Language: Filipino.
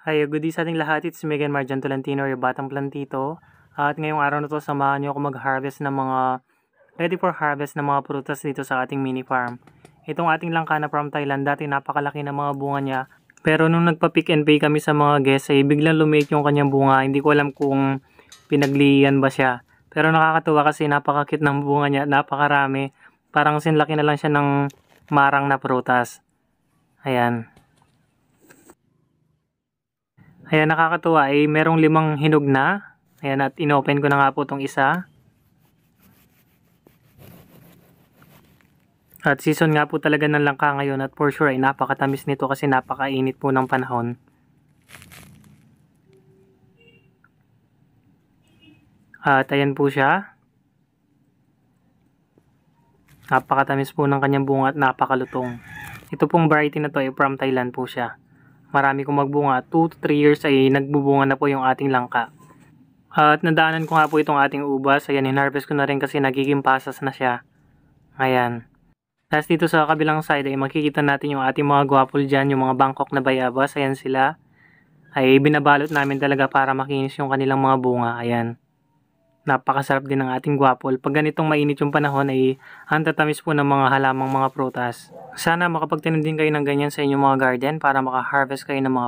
Hi, good day sa ating lahat. It's Megan Marjan Tolentino, your Batang Plantito. At ngayong araw na to, samahan niyo ako mag-harvest ng mga ready for harvest ng mga prutas dito sa ating mini farm. Itong ating langka na from Thailand, dati napakalaki ng mga bunga niya. Pero nung nagpa-pick and pay kami sa mga guests, ay biglang lumiit yung kanyang bunga. Hindi ko alam kung pinaglian ba siya. Pero nakakatuwa kasi napakakit ng bunga niya, napakarami. Parang sinlaki na lang siya ng marang na prutas. Ayan. Ayan, nakakatuwa ay merong 5 hinog na. Ayan, at inopen ko na nga po itong isa. At season nga po talaga ng langka ngayon at for sure ay napakatamis nito kasi napakainit po ng panahon. At ayan po siya. Napakatamis po ng kanyang bunga at napakalutong. Ito pong variety na to ay from Thailand po siya. Marami kong magbunga. 2 to 3 years ay nagbubunga na po yung ating langka. At nadaanan ko nga po itong ating ubas. Ayan, hinarvest ko na rin kasi nagiging pasas na siya. Ayan. Tapos dito sa kabilang side ay makikita natin yung ating mga guwapol dyan, yung mga Bangkok na bayabas. Ayan sila. Ay binabalot namin talaga para makinis yung kanilang mga bunga. Ayan. Napakasarap din ng ating guwapol. Pag ganitong mainit yung panahon ay ang tatamis po ng mga halamang mga prutas. Sana makapagtanim din kayo ng ganyan sa inyong mga garden para maka-harvest kayo ng mga